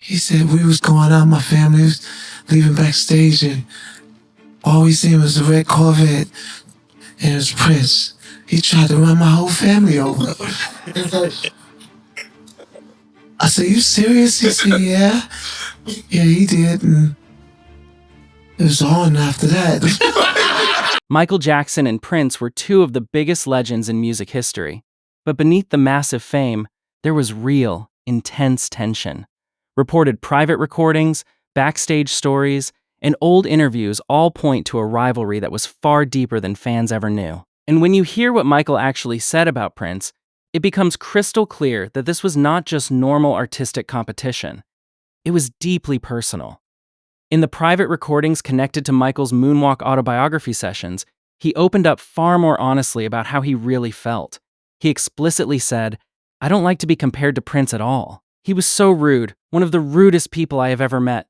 He said we was going out, my family was leaving backstage, and all we seen was the red Corvette, and it was Prince. He tried to run my whole family over. I said, you serious? He said, yeah. Yeah, he did, and it was on after that. Michael Jackson and Prince were two of the biggest legends in music history. But beneath the massive fame, there was real, intense tension. Reported private recordings, backstage stories, and old interviews all point to a rivalry that was far deeper than fans ever knew. And when you hear what Michael actually said about Prince, it becomes crystal clear that this was not just normal artistic competition. It was deeply personal. In the private recordings connected to Michael's Moonwalk autobiography sessions, he opened up far more honestly about how he really felt. He explicitly said, "I don't like to be compared to Prince at all. He was so rude, one of the rudest people I have ever met.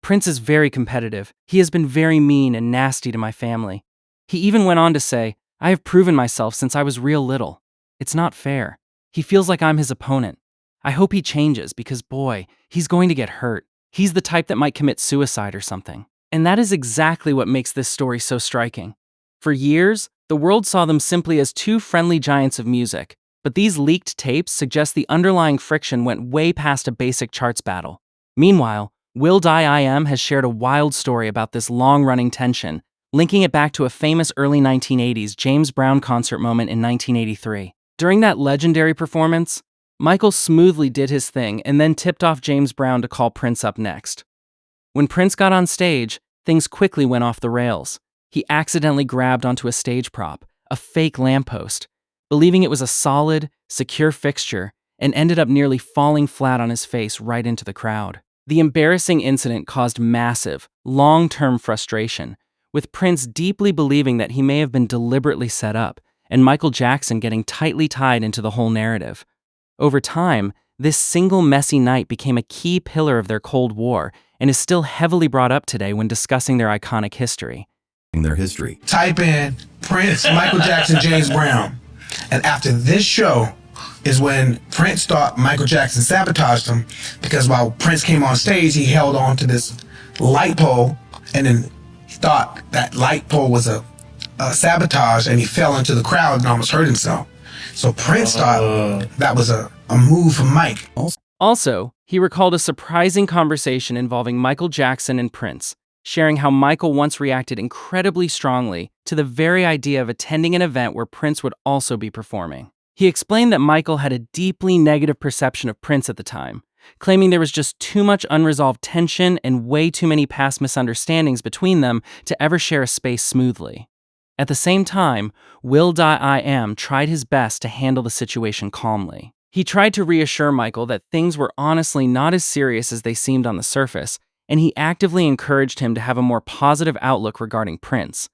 Prince is very competitive. He has been very mean and nasty to my family." He even went on to say, "I have proven myself since I was real little. It's not fair. He feels like I'm his opponent. I hope he changes because, boy, he's going to get hurt. He's the type that might commit suicide or something." And that is exactly what makes this story so striking. For years, the world saw them simply as two friendly giants of music, but these leaked tapes suggest the underlying friction went way past a basic charts battle. Meanwhile, Will Die I Am has shared a wild story about this long-running tension, linking it back to a famous early 1980s James Brown concert moment in 1983. During that legendary performance, Michael smoothly did his thing and then tipped off James Brown to call Prince up next. When Prince got on stage, things quickly went off the rails. He accidentally grabbed onto a stage prop, a fake lamppost, believing it was a solid, secure fixture, and ended up nearly falling flat on his face right into the crowd. The embarrassing incident caused massive, long-term frustration, with Prince deeply believing that he may have been deliberately set up, and Michael Jackson getting tightly tied into the whole narrative. Over time, this single messy night became a key pillar of their Cold War and is still heavily brought up today when discussing their iconic history. Their history. Type in Prince, Michael Jackson, James Brown. And after this show is when Prince thought Michael Jackson sabotaged him, because while Prince came on stage, he held on to this light pole, and then he thought that light pole was a sabotage, and he fell into the crowd and almost hurt himself. So Prince thought that was a move from Mike. Also, he recalled a surprising conversation involving Michael Jackson and Prince, sharing how Michael once reacted incredibly strongly to the very idea of attending an event where Prince would also be performing. He explained that Michael had a deeply negative perception of Prince at the time, claiming there was just too much unresolved tension and way too many past misunderstandings between them to ever share a space smoothly. At the same time, Will Die I Am tried his best to handle the situation calmly. He tried to reassure Michael that things were honestly not as serious as they seemed on the surface, and he actively encouraged him to have a more positive outlook regarding Prince.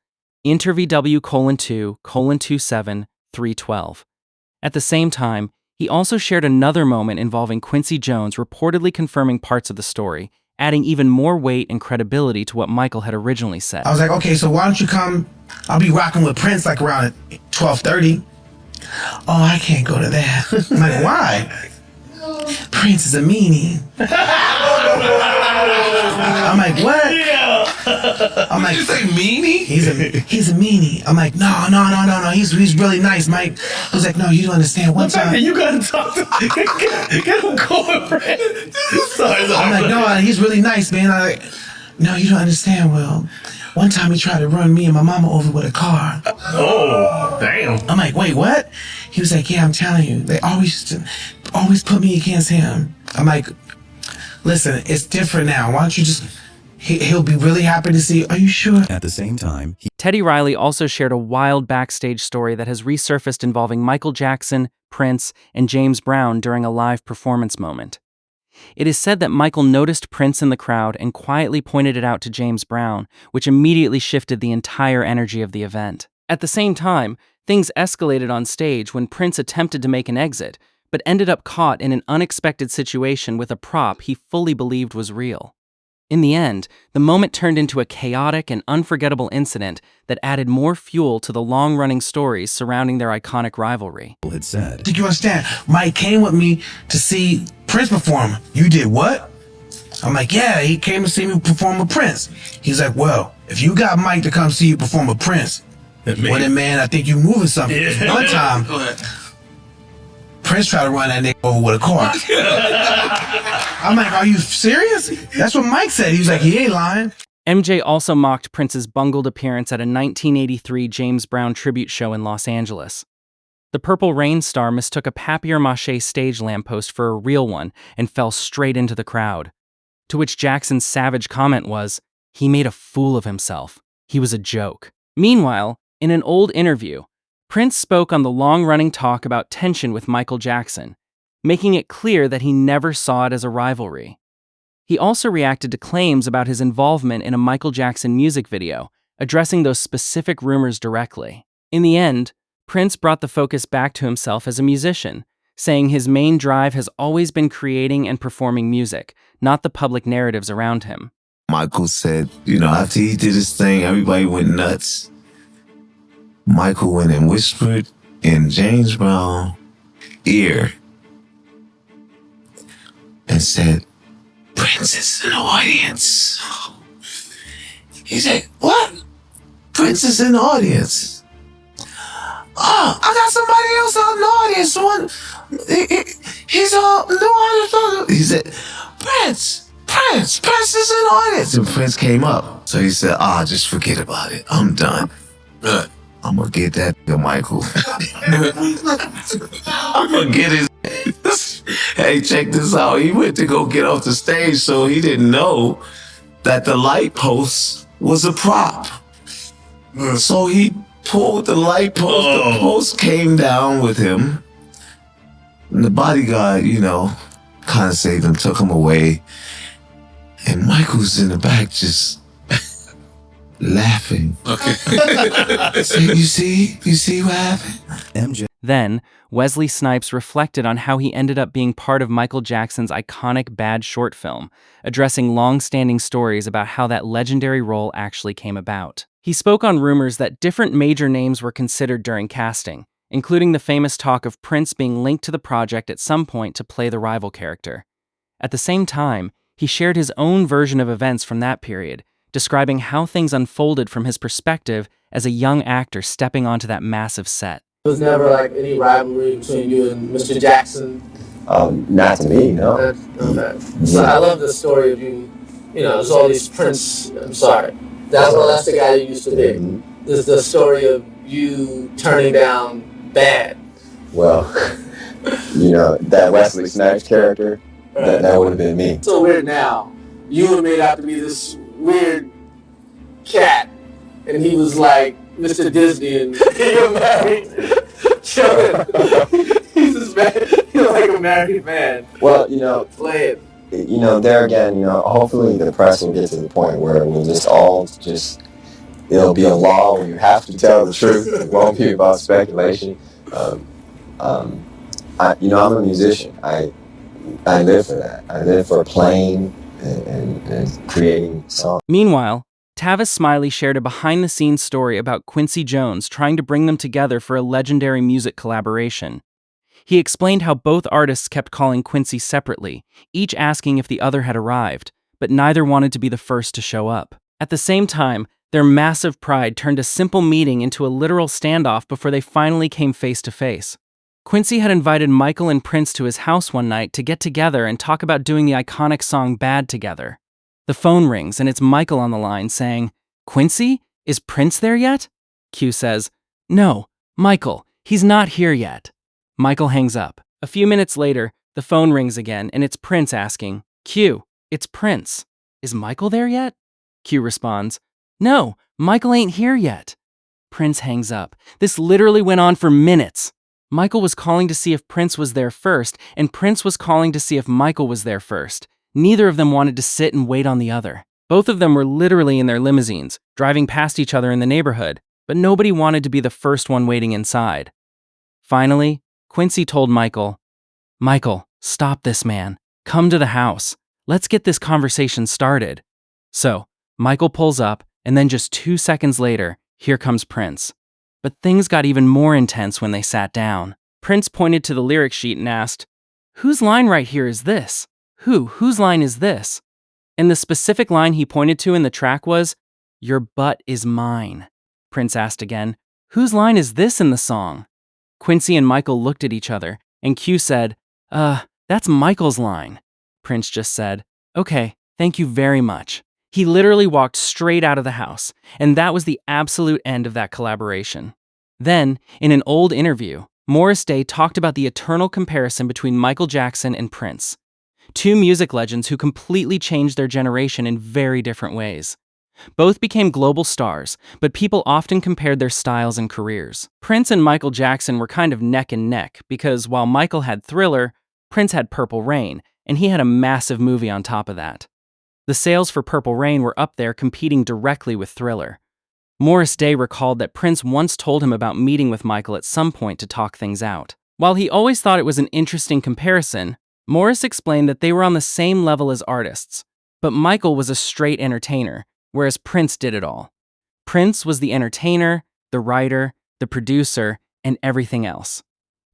InterVW:2/27312. At the same time, he also shared another moment involving Quincy Jones reportedly confirming parts of the story, adding even more weight and credibility to what Michael had originally said. I was like, okay, so why don't you come? I'll be rocking with Prince like around 12:30. Oh, I can't go to that. I'm like, why? Prince is a meanie. I'm like, what? I'm like, Did you say meanie? He's a meanie. I'm like, no. He's really nice, Mike. He was like, no, you don't understand. One time, You gotta talk to get him going, Brad. Sorry. I'm like, no, he's really nice, man. I'm like, no, you don't understand, Will. One time he tried to run me and my mama over with a car. Oh, damn. I'm like, wait, what? He was like, yeah, I'm telling you. They always put me against him. I'm like, listen, it's different now. Why don't you just... He'll be really happy to see you. Are you sure? At the same time, Teddy Riley also shared a wild backstage story that has resurfaced involving Michael Jackson, Prince, and James Brown during a live performance moment. It is said that Michael noticed Prince in the crowd and quietly pointed it out to James Brown, which immediately shifted the entire energy of the event. At the same time, things escalated on stage when Prince attempted to make an exit, but ended up caught in an unexpected situation with a prop he fully believed was real. In the end, the moment turned into a chaotic and unforgettable incident that added more fuel to the long-running stories surrounding their iconic rivalry. had said. Did you understand? Mike came with me to see Prince perform. You did what? I'm like, yeah, he came to see me perform with Prince. He's like, well, if you got Mike to come see you perform with Prince, well then, man, I think you moving something. Yeah. One time, Prince tried to run that nigga over with a car. I'm like, are you serious? That's what Mike said. He was like, he ain't lying. MJ also mocked Prince's bungled appearance at a 1983 James Brown tribute show in Los Angeles. The Purple Rain star mistook a papier-mâché stage lamppost for a real one and fell straight into the crowd. To which Jackson's savage comment was, he made a fool of himself. He was a joke. Meanwhile, in an old interview, Prince spoke on the long-running talk about tension with Michael Jackson, making it clear that he never saw it as a rivalry. He also reacted to claims about his involvement in a Michael Jackson music video, addressing those specific rumors directly. In the end, Prince brought the focus back to himself as a musician, saying his main drive has always been creating and performing music, not the public narratives around him. Michael said, after he did his thing, everybody went nuts. Michael went and whispered in James Brown's ear and said, Prince is in the audience. He said, what? Prince is in the audience. Oh, I got somebody else out in the audience. He's a new audience. He said, Prince is in the audience. And Prince came up. So he said, just forget about it. I'm done. I'm gonna get that nigga Michael. I'm gonna get his ass. Hey, check this out. He went to go get off the stage, so he didn't know that the light post was a prop. So he pulled the light post. The post came down with him. And the bodyguard, kind of saved him, took him away. And Michael's in the back just laughing. Okay. You see what happened? MJ. Then, Wesley Snipes reflected on how he ended up being part of Michael Jackson's iconic Bad short film, addressing long-standing stories about how that legendary role actually came about. He spoke on rumors that different major names were considered during casting, including the famous talk of Prince being linked to the project at some point to play the rival character. At the same time, he shared his own version of events from that period, describing how things unfolded from his perspective as a young actor stepping onto that massive set. There was never any rivalry between you and Mr. Jackson? Not to me, no. Okay. So I love the story of you, there's all these Prince, that's the guy you used to be. Mm-hmm. There's the story of you turning down Bad. Well, that Wesley Snipes character, that would have been me. So weird now. You were made out to be this weird cat, and he was like Mr. Disney, and you're married. He's just married. You're like a married man. Well, play it. There again, hopefully the press will get to the point where we'll it'll be a law where you have to tell the truth. It won't be about speculation. I'm a musician. I live for that. I live for playing and creating songs. Meanwhile, Tavis Smiley shared a behind-the-scenes story about Quincy Jones trying to bring them together for a legendary music collaboration. He explained how both artists kept calling Quincy separately, each asking if the other had arrived, but neither wanted to be the first to show up. At the same time, their massive pride turned a simple meeting into a literal standoff before they finally came face to face. Quincy had invited Michael and Prince to his house one night to get together and talk about doing the iconic song Bad together. The phone rings and it's Michael on the line saying, "Quincy, is Prince there yet?" Q says, "No, Michael, he's not here yet." Michael hangs up. A few minutes later, the phone rings again and it's Prince asking, "Q, it's Prince. Is Michael there yet?" Q responds, "No, Michael ain't here yet." Prince hangs up. This literally went on for minutes. Michael was calling to see if Prince was there first, and Prince was calling to see if Michael was there first. Neither of them wanted to sit and wait on the other. Both of them were literally in their limousines, driving past each other in the neighborhood, but nobody wanted to be the first one waiting inside. Finally, Quincy told Michael, "Michael, stop this, man. Come to the house. Let's get this conversation started." So, Michael pulls up, and then just 2 seconds later, here comes Prince. But things got even more intense when they sat down. Prince pointed to the lyric sheet and asked, "Whose line right here is this? Whose line is this?" And the specific line he pointed to in the track was, "Your butt is mine." Prince asked again, "Whose line is this in the song?" Quincy and Michael looked at each other, and Q said, that's Michael's line." Prince just said, "Okay, thank you very much." He literally walked straight out of the house, and that was the absolute end of that collaboration. Then, in an old interview, Morris Day talked about the eternal comparison between Michael Jackson and Prince, two music legends who completely changed their generation in very different ways. Both became global stars, but people often compared their styles and careers. Prince and Michael Jackson were kind of neck and neck because while Michael had Thriller, Prince had Purple Rain, and he had a massive movie on top of that. The sales for Purple Rain were up there competing directly with Thriller. Morris Day recalled that Prince once told him about meeting with Michael at some point to talk things out. While he always thought it was an interesting comparison, Morris explained that they were on the same level as artists, but Michael was a straight entertainer, whereas Prince did it all. Prince was the entertainer, the writer, the producer, and everything else.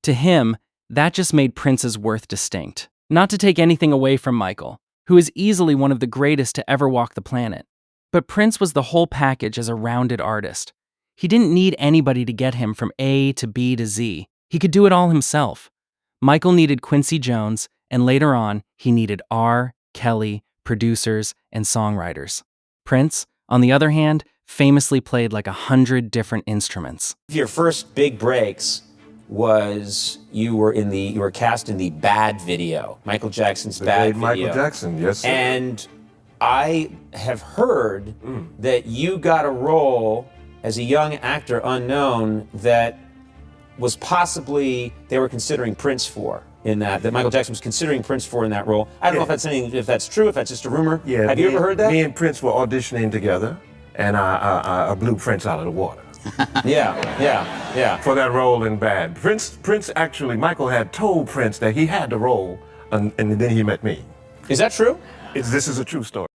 To him, that just made Prince's worth distinct. Not to take anything away from Michael, who is easily one of the greatest to ever walk the planet. But Prince was the whole package as a rounded artist. He didn't need anybody to get him from A to B to Z. He could do it all himself. Michael needed Quincy Jones, and later on, he needed R., Kelly, producers, and songwriters. Prince, on the other hand, famously played like 100 different instruments. Your first big breaks was you were cast in the Bad video, Michael Jackson's Bad video. Michael Jackson, yes, sir. And I have heard that you got a role as a young actor unknown that was possibly they were considering Prince for in that Michael Jackson was considering Prince for in that role. I don't know if that's true, if that's just a rumor. Yeah, have you ever heard that? Me and Prince were auditioning together, and I blew Prince out of the water. Yeah. For that role in Bad. Prince actually, Michael had told Prince that he had the role, and then he met me. Is that true? This is a true story.